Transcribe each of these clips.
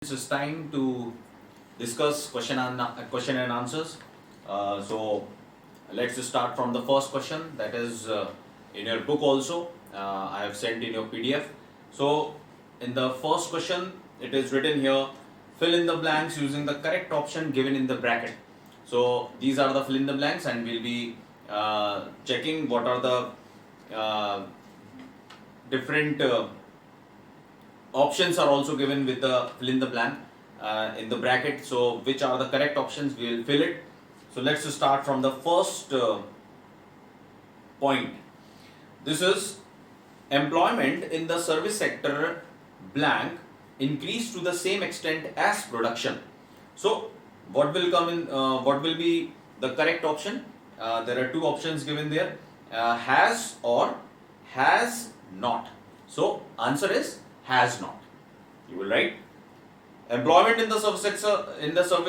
It's time to discuss question and answers. So let's start from the first question that is in your book also. I have sent in your PDF. So in the first question, it is written here: fill in the blanks using the correct option given in the bracket. So these are the fill in the blanks, and we'll be checking what are the different options are also given with the fill in the blank in the bracket. So which are the correct options, we will fill it. So let's start from the first point. This is employment in the service sector blank increased to the same extent as production. So what will come in, what will be the correct option? There are two options given there, has or has not. So answer is has not. You will write employment in the service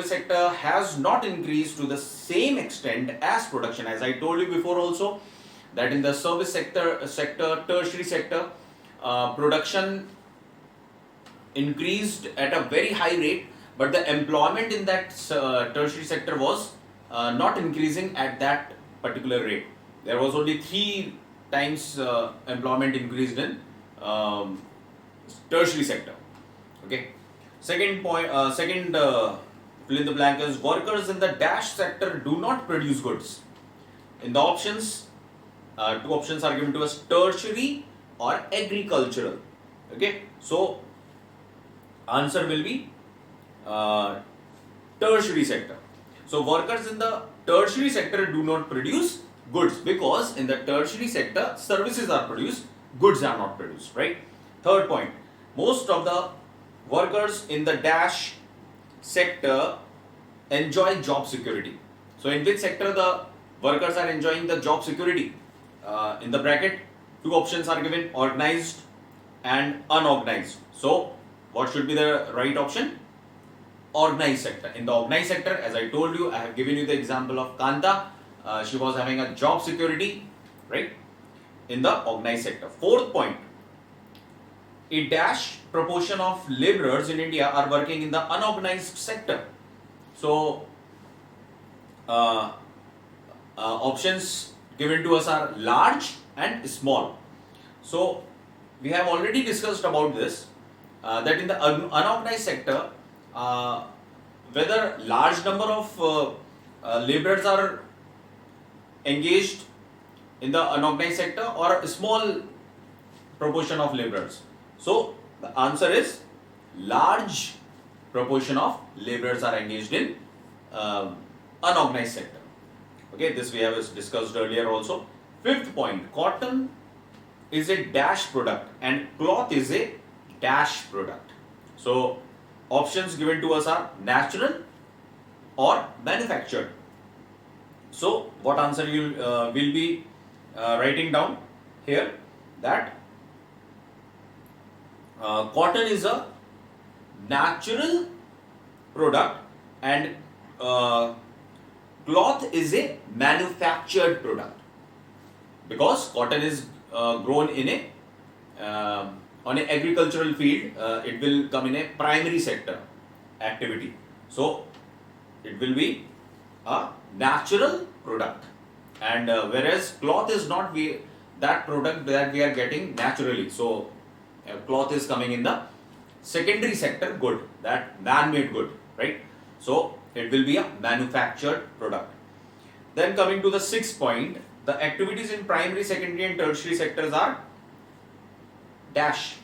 sector has not increased to the same extent as production. As I told you before also, that in the service sector, tertiary sector, production increased at a very high rate, but the employment in that tertiary sector was not increasing at that particular rate. There was only 3 times employment increased in tertiary sector. Okay. Second point, fill in the blank is workers in the dash sector do not produce goods. In the options, 2 options are given to us: tertiary or agricultural. Okay. So answer will be tertiary sector. So workers in the tertiary sector do not produce goods, because in the tertiary sector services are produced, goods are not produced, right? Third point, most of the workers in the dash sector enjoy job security. So in which sector the workers are enjoying the job security? In the bracket, 2 options are given: organized and unorganized. So what should be the right option? Organized sector. In the organized sector, as I told you, I have given you the example of Kanta. She was having a job security, right, in the organized sector. Fourth point, a dash proportion of laborers in India are working in the unorganized sector. So options given to us are large and small. So we have already discussed about this, that in the unorganized sector, whether large number of laborers are engaged in the unorganized sector or a small proportion of laborers. So the answer is large proportion of laborers are engaged in unorganized sector. Okay, this we have discussed earlier also. Fifth point, cotton is a dash product and cloth is a dash product. So options given to us are natural or manufactured. So what answer you will be writing down here? That cotton is a natural product and cloth is a manufactured product, because cotton is grown in a on an agricultural field. It will come in a primary sector activity. So it will be a natural product, and whereas cloth is not that product that we are getting naturally. So cloth is coming in the secondary sector good, that man-made good, right? So it will be a manufactured product. Then coming to the 6th point, the activities in primary, secondary and tertiary sectors are dash.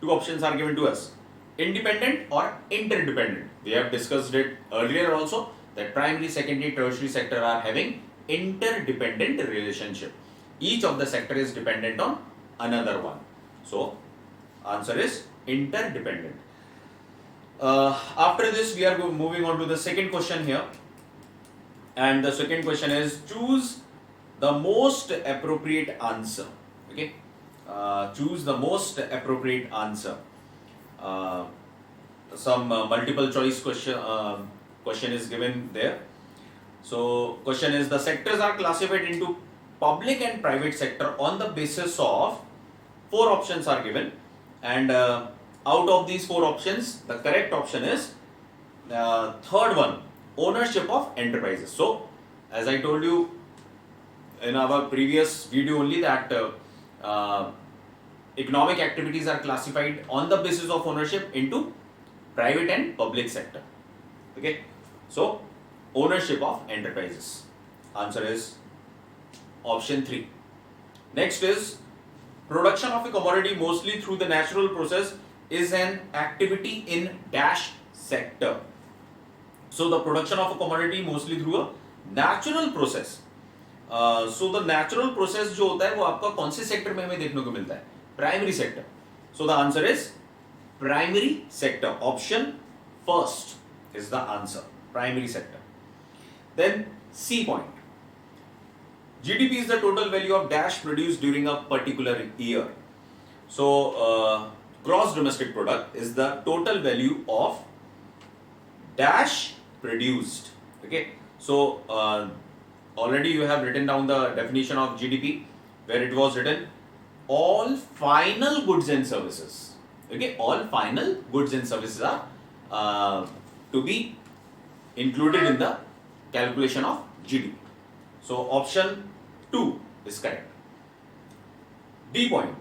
2 options are given to us: independent or interdependent. We have discussed it earlier also, that primary, secondary, tertiary sector are having interdependent relationship. Each of the sector is dependent on another one. So answer is interdependent. After this, we are moving on to the second question here, and the second question is: choose the most appropriate answer. Okay, choose the most appropriate answer. Some multiple choice question is given there. So question is: the sectors are classified into public and private sector on the basis of 4 options are given, and out of these four options, the correct option is third one, ownership of enterprises. So, as I told you in our previous video only that economic activities are classified on the basis of ownership into private and public sector. Okay, so ownership of enterprises. Answer is option 3. Next is production of a commodity mostly through the natural process is an activity in dash sector. So the production of a commodity mostly through a natural process. So the natural process जो होता है वो आपका कौन से sector में हमें देखने को मिलता है? Primary sector. So the answer is primary sector. Option first is the answer. Primary sector. Then C point. GDP is the total value of dash produced during a particular year. So gross domestic product is the total value of dash produced. Okay. So already you have written down the definition of GDP where it was written all final goods and services. Okay, all final goods and services are to be included in the calculation of GDP. So option 2 is correct. D point.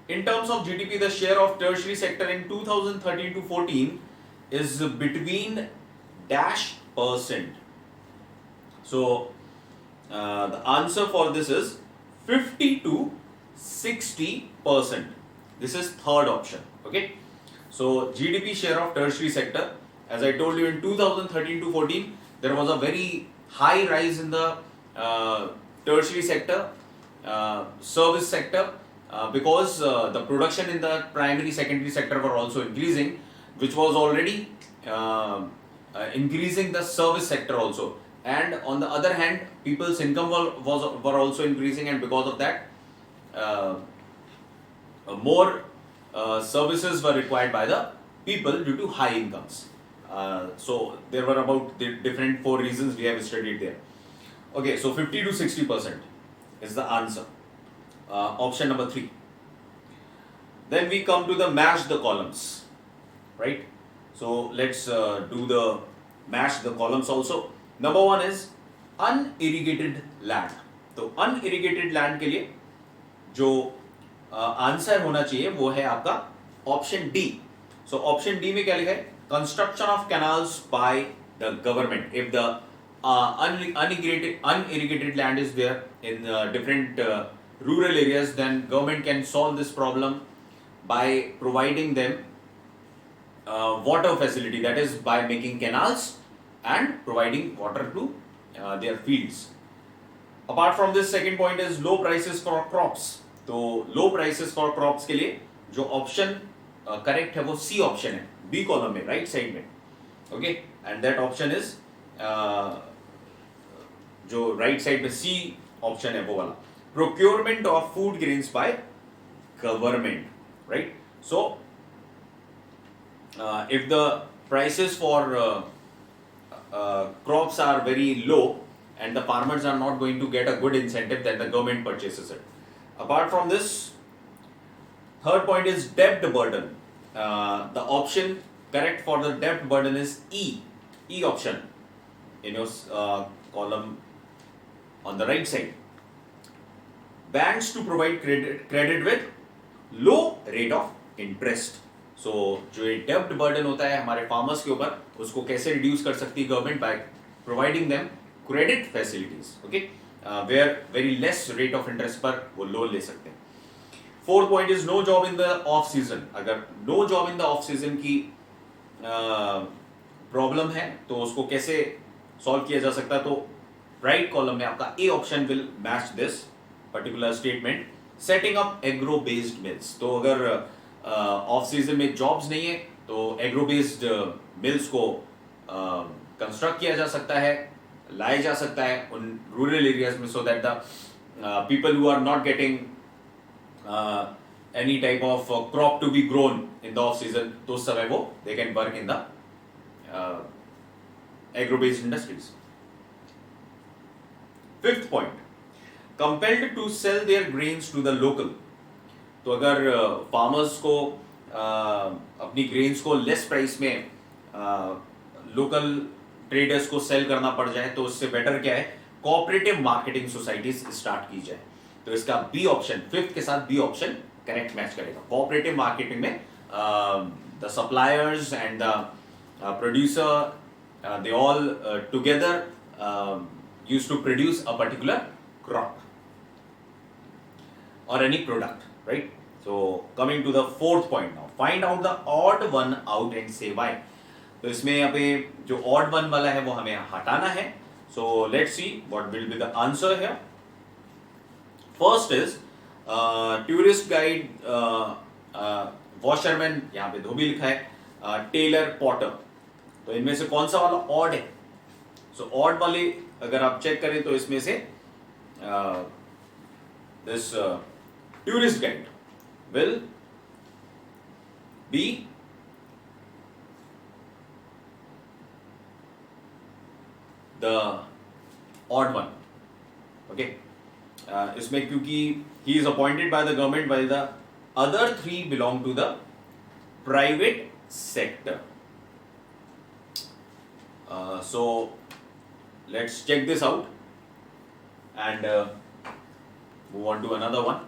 In terms of GDP, the share of tertiary sector in 2013 to 14 is between dash percent. So the answer for this is 50 to 60%. This is third option. Okay. So GDP share of tertiary sector, as I told you in 2013 to 14, there was a very high rise in the tertiary sector, service sector, because the production in the primary, secondary sector were also increasing, which was already increasing the service sector also. And on the other hand, people's income were also increasing, and because of that, more services were required by the people due to high incomes. So there were about the different 4 reasons we have studied there. Okay, so 50 to 60% is the answer. Option number 3. Then we come to the match the columns, right? So let's do the match the columns also. Number 1 is unirrigated land. तो unirrigated land के लिए जो answer होना चाहिए वो है आपका option D. So option D में क्या लिखा है? Construction of canals by the government. If the unirrigated land is there in different rural areas, then government can solve this problem by providing them water facility, that is by making canals and providing water to their fields. Apart from this, second point is low prices for crops. तो low prices for crops के लिए जो option correct है वो C option है, B column में, right side में. Okay, and that option is जो राइट साइड में सी ऑप्शन है वो वाला, procurement of food grains by government, right. So if the prices for crops are very low and the farmers are not going to get a good incentive, then the government purchases it. Apart from this, third point is debt burden. The option correct for the debt burden is E option in your column on the right side. Banks to provide credit with low rate of interest. So जो ये debt burden होता है हमारे farmers के ऊपर, उसको कैसे reduce कर सकती है government by providing them credit facilities. Okay. Where very less rate of interest पर वो लोन ले सकते हैं. Fourth point is no job in the off season. अगर no job in the off season की प्रॉब्लम है तो उसको कैसे सॉल्व किया जा सकता है? तो राइट कॉलम में आपका A option will match this particular statement. Setting up agro based mills. तो अगर ऑफ सीजन में जॉब्स नहीं है तो एग्रो बेस्ड मिल्स को कंस्ट्रक्ट किया जा सकता है, लाया जा सकता है उन रूरल एरियाज में, so that the people who are not getting any type of crop to be grown in the off season, तो उस समय वो they can work in the agro based industries. Fifth point, compelled to sell their grains to the local. तो अगर farmers को अपनी grains को less price में लोकल ट्रेडर्स को सेल करना पड़ जाए, तो उससे बेटर क्या है, कोऑपरेटिव मार्केटिंग सोसाइटीज स्टार्ट की जाए। तो इसका बी ऑप्शन, फिफ्थ के साथ बी ऑप्शन करेक्ट मैच करेगा। कोऑपरेटिव मार्केटिंग में the suppliers and the producer they all together used to produce a particular crop or any product, right? So coming to the fourth point now, find out the odd one out and say why. तो इसमें यहाँ पे जो odd one वाला है वो हमें हटाना है। So let's see what will be the answer here. First is tourist guide, washerman, यहाँ पे धोबी लिखा है, टेलर, पॉटर। तो इनमें से कौन सा वाला odd है? So odd वाले अगर आप चेक करें तो इसमें से this tourist guide will be the odd one. Okay, इसमें क्योंकि he is appointed by the government while the other three belong to the private sector. So let's check this out and move on to another one.